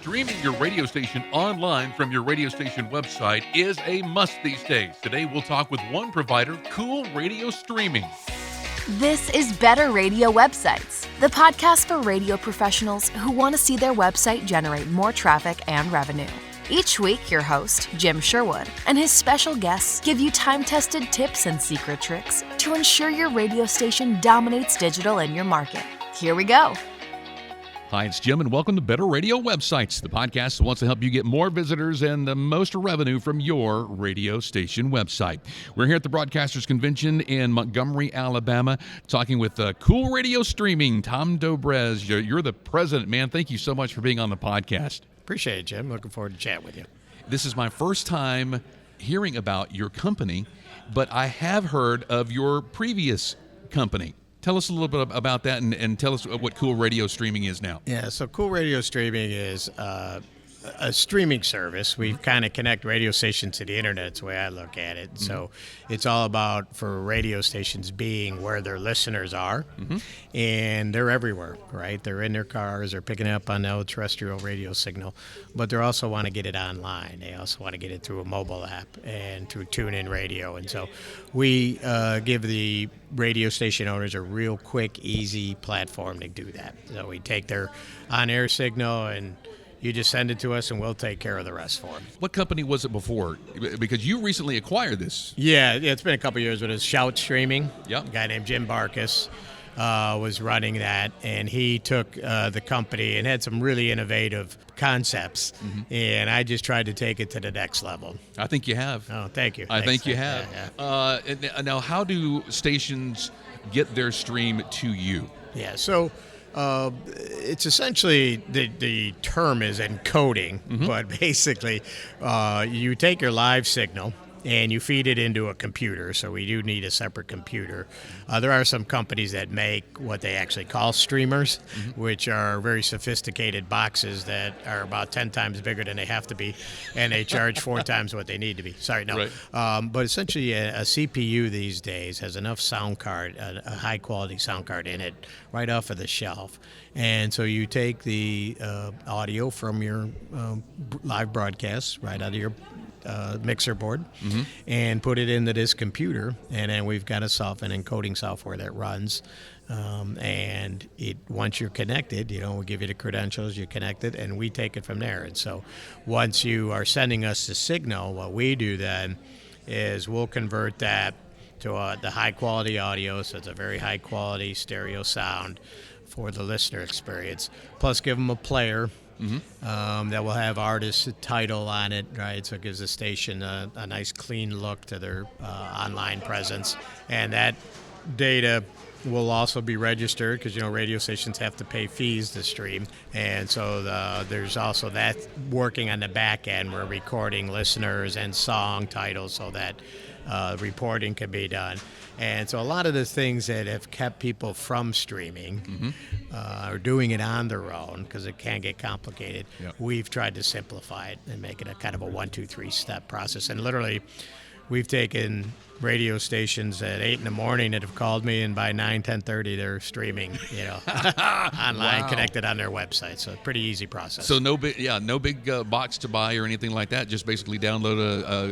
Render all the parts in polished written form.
Streaming your radio station online from your radio station website is a must these days. Today we'll talk with one provider, Cool Radio Streaming. This is Better Radio Websites, the podcast for radio professionals who want to see their website generate more traffic and revenue. Each week, your host, Jim Sherwood, and his special guests give you time-tested tips and secret tricks to ensure your radio station dominates digital in your market. Here we go. Hi, it's Jim, and welcome to Better Radio Websites, the podcast that wants to help you get more visitors and the most revenue from your radio station website. We're here at the Broadcasters Convention in Montgomery, Alabama, talking with Cool Radio Streaming. Tom Dobrez, you're the president, man. Thank you so much for being on the podcast. Appreciate it, Jim. Looking forward to chat with you. This is my first time hearing about your company, but I have heard of your previous company. Tell us a little bit about that and tell us what Cool Radio Streaming is now. Yeah, so Cool Radio Streaming is a streaming service. We kind of connect radio stations to the internet. That's the way I look at it. Mm-hmm. So it's all about for radio stations being where their listeners are, and they're everywhere, right? They're in their cars, they're picking it up on the terrestrial radio signal, but they also want to get it online. They also want to get it through a mobile app and through TuneIn Radio. And so we give the radio station owners a real quick, easy platform to do that. So we take their on-air signal and you just send it to us, and we'll take care of the rest for them. What company was it before? Because you recently acquired this. Yeah, it's been a couple years, but it's Shout Streaming. Yep. A guy named Jim Barkus was running that, and he took the company and had some really innovative concepts, and I just tried to take it to the next level. I think you have. Oh, thank you. I think you have. Yeah. Now, how do stations get their stream to you? Yeah, so it's essentially, the term is encoding, but basically you take your live signal and you feed it into a computer, so we do need a separate computer. There are some companies that make what they actually call streamers, which are very sophisticated boxes that are about 10 times bigger than they have to be, and they charge 4 times what they need to be. Sorry, no. Right. But essentially a CPU these days has enough sound card, a high-quality sound card in it, right off of the shelf. And so you take the audio from your live broadcast right out of your mixer board and put it into this computer, and then we've got an encoding software that runs, and once you're connected, we'll give you the credentials, you connect it, and we take it from there. And so once you are sending us the signal, what we do then is we'll convert that to the high quality audio, so it's a very high quality stereo sound for the listener experience, plus give them a player that will have artist title on it, right? So it gives the station a nice clean look to their online presence. And that data will also be registered because, radio stations have to pay fees to stream. And so there's also that working on the back end. We're recording listeners and song titles so that reporting can be done. And so a lot of the things that have kept people from streaming or doing it on their own, because it can get complicated, we've tried to simplify it and make it a kind of a 1, 2, 3 step process. And literally, we've taken radio stations at 8 in the morning that have called me, and by 9, 10:30, they're streaming, online, connected on their website. So pretty easy process. So no big box to buy or anything like that. Just basically download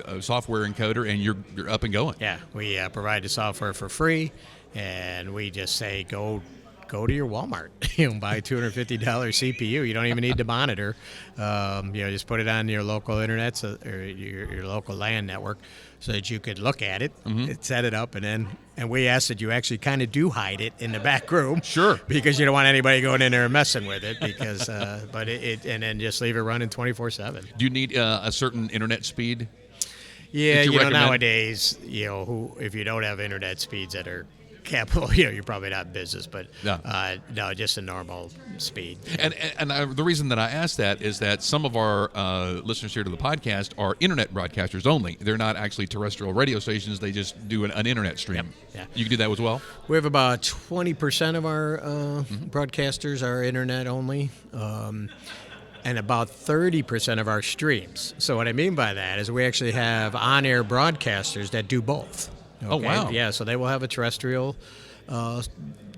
a software encoder, and you're up and going. Yeah, we provide the software for free, and we just say go to your Walmart, buy a $250 CPU. You don't even need the monitor. Just put it on your local internet or your local LAN network, so that you could look at it, set it up, and we ask that you actually kind of do hide it in the back room. Sure. Because you don't want anybody going in there and messing with it, because and then just leave it running 24/7. Do you need a certain internet speed? Yeah, nowadays, if you don't have internet speeds that are capital, you're probably not in business, but no, just a normal speed. And the reason that I asked that is that some of our listeners here to the podcast are internet broadcasters only. They're not actually terrestrial radio stations. They just do an internet stream. Yeah. You can do that as well? We have about 20% of our broadcasters are internet only. And about 30% of our streams. So what I mean by that is we actually have on-air broadcasters that do both. Okay? Oh, wow. Yeah, so they will have a terrestrial,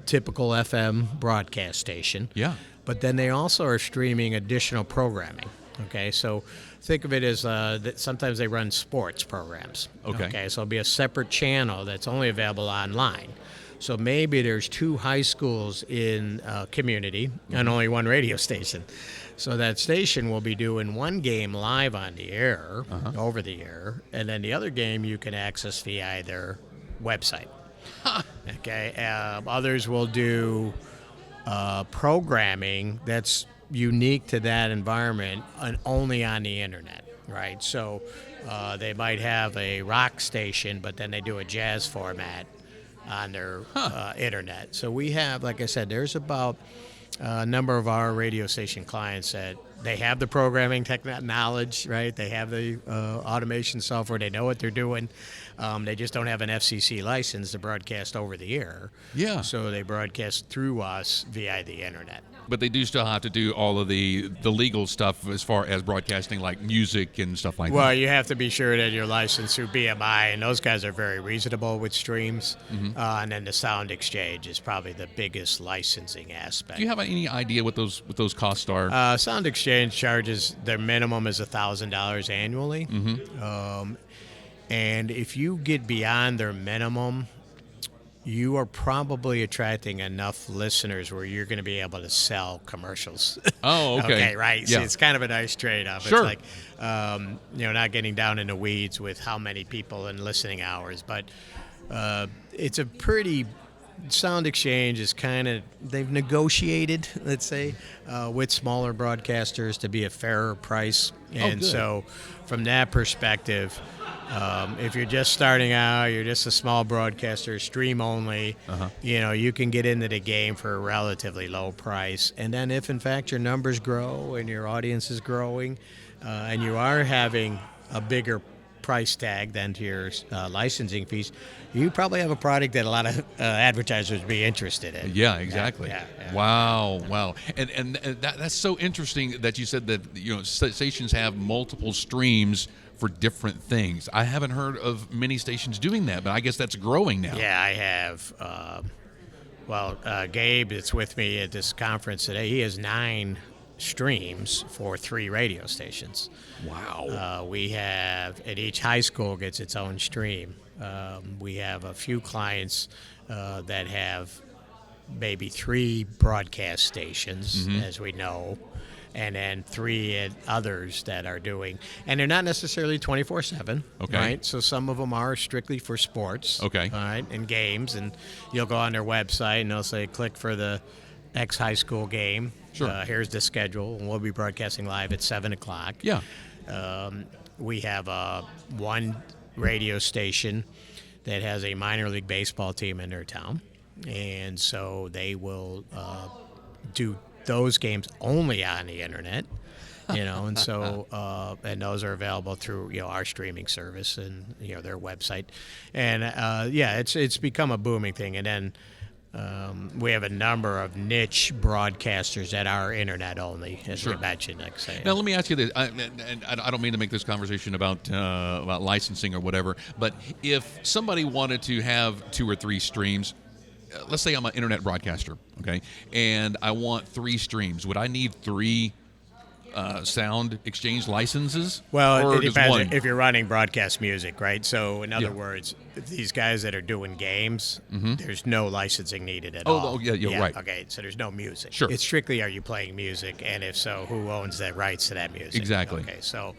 typical FM broadcast station. Yeah. but then they also are streaming additional programming. Okay, so think of it as that sometimes they run sports programs. Okay. So it'll be a separate channel that's only available online. So maybe there's 2 high schools in a community and only 1 radio station. So that station will be doing 1 game live on the air, over the air, and then the other game you can access via their website. Okay. Others will do programming that's unique to that environment and only on the internet, right? So they might have a rock station, but then they do a jazz format on their internet. So we have, like I said, there's about a number of our radio station clients that they have the programming knowledge, right? They have the automation software. They know what they're doing. They just don't have an FCC license to broadcast over the air. Yeah. So they broadcast through us via the internet. But they do still have to do all of the legal stuff as far as broadcasting, like music and stuff like Well, that. you have to be sure that you're licensed through BMI, and those guys are very reasonable with streams. And then the sound exchange is probably the biggest licensing aspect. Do you have any idea what those costs are? Sound exchange charges, their minimum is $1,000 annually. And if you get beyond their minimum, you are probably attracting enough listeners where you're going to be able to sell commercials. Oh, okay. Okay, right. Yeah. So it's kind of a nice trade-off. Sure. It's like, not getting down in the weeds with how many people and listening hours, but it's a pretty. Sound Exchange is kind of, they've negotiated, let's say, with smaller broadcasters to be a fairer price. And so from that perspective, if you're just starting out, you're just a small broadcaster, stream only, you can get into the game for a relatively low price. And then if, in fact, your numbers grow and your audience is growing and you are having a bigger price tag than to your licensing fees, you probably have a product that a lot of advertisers would be interested in. Yeah, exactly. Yeah. Wow. And that's so interesting that you said that stations have multiple streams for different things. I haven't heard of many stations doing that, but I guess that's growing now. Yeah, I have. Gabe that's with me at this conference today, he has 9 streams for 3 radio stations. Wow. We have, at each high school gets its own stream. We have a few clients that have maybe 3 broadcast stations, as we know, and then 3 others that are doing, and they're not necessarily 24/7. Okay. Right. So some of them are strictly for sports. Okay. All right, and games, and you'll go on their website and they'll say, click for the X high school game. Sure. Here's the schedule, and we'll be broadcasting live at 7:00. Yeah. We have one radio station that has a minor league baseball team in their town, and so they will do those games only on the internet, and so and those are available through our streaming service and their website, and it's become a booming thing. And then we have a number of niche broadcasters that are internet only, as we mentioned. Like I say. Now, let me ask you this. I don't mean to make this conversation about licensing or whatever, but if somebody wanted to have 2 or 3 streams, let's say I'm an internet broadcaster, okay, and I want 3 streams. Would I need 3 sound exchange licenses? Well, or it just depends one? if you're running broadcast music, right? So, in other words, these guys that are doing games, there's no licensing needed at all. Oh, yeah, right. Okay, so there's no music. Sure. It's strictly, are you playing music? And if so, who owns the rights to that music? Exactly. Okay, so,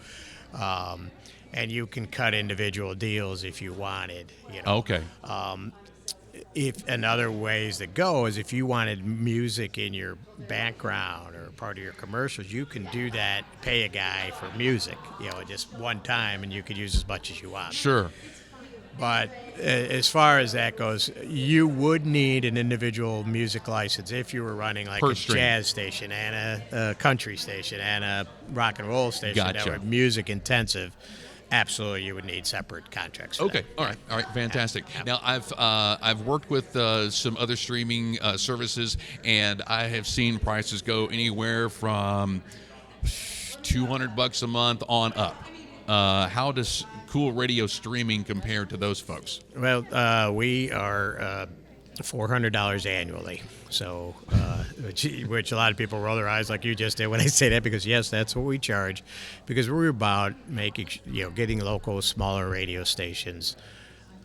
and you can cut individual deals if you wanted. Okay. If another ways to go is if you wanted music in your background or part of your commercials, you can do that, pay a guy for music, just one time, and you could use as much as you want. Sure. But as far as that goes, you would need an individual music license if you were running like Per a stream. jazz station and a country station and a rock and roll station that Gotcha. were music intensive. Absolutely, you would need separate contracts for Okay. that. All right. Fantastic. Now, I've worked with some other streaming services, and I have seen prices go anywhere from $200 a month on up. How does Cool Radio streaming compare to those folks? Well, we are $400 annually. So, which a lot of people roll their eyes like you just did when I say that, because yes, that's what we charge, because we're about making, getting local, smaller radio stations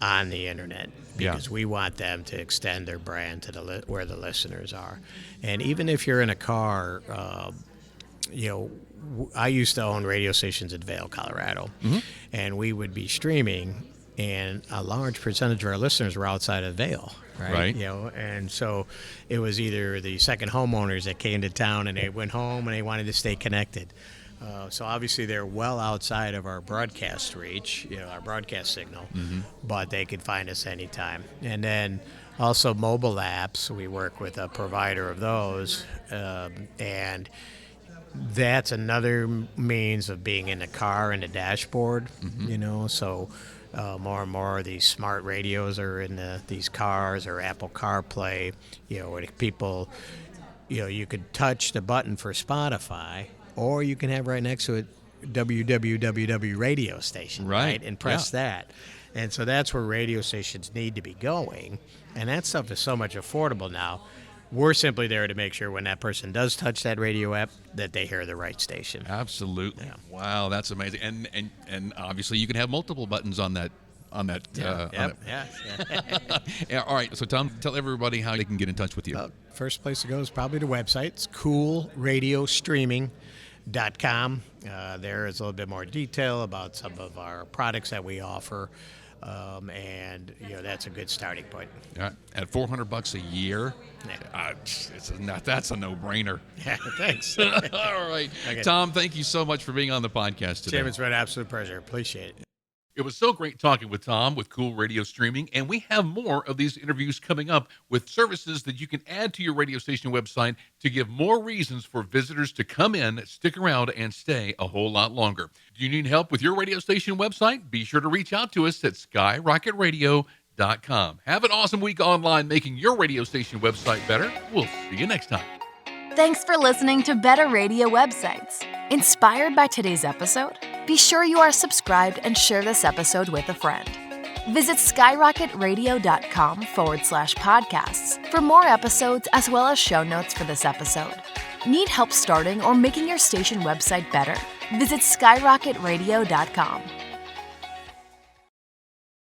on the internet, because we want them to extend their brand to where the listeners are. And even if you're in a car, I used to own radio stations in Vail, Colorado, and we would be streaming, and a large percentage of our listeners were outside of Vail, right? And so it was either the second homeowners that came to town and they went home and they wanted to stay connected. So obviously they're well outside of our broadcast reach, our broadcast signal, but they could find us anytime. And then also mobile apps, we work with a provider of those, and that's another means of being in the car and the dashboard, so more and more of these smart radios are in these cars, or Apple CarPlay, where people, you could touch the button for Spotify, or you can have right next to it www radio station, right? And press that. And so that's where radio stations need to be going. And that stuff is so much affordable now. We're simply there to make sure when that person does touch that radio app that they hear the right station. Absolutely. Yeah. Wow, that's amazing. And obviously you can have multiple buttons on that. All right. So Tom, tell everybody how they can get in touch with you. First place to go is probably the website. It's coolradiostreaming.com. There is a little bit more detail about some of our products that we offer. And that's a good starting point. Yeah, at $400 a year, that's a no-brainer. Yeah, thanks. All right, okay. Tom, thank you so much for being on the podcast today. Jim, it's been an absolute pleasure. Appreciate it. It was so great talking with Tom with Cool Radio Streaming, and we have more of these interviews coming up with services that you can add to your radio station website to give more reasons for visitors to come in, stick around, and stay a whole lot longer. Do you need help with your radio station website? Be sure to reach out to us at skyrocketradio.com. Have an awesome week online making your radio station website better. We'll see you next time. Thanks for listening to Better Radio Websites. Inspired by today's episode? Be sure you are subscribed and share this episode with a friend. Visit skyrocketradio.com/podcasts for more episodes as well as show notes for this episode. Need help starting or making your station website better? Visit skyrocketradio.com.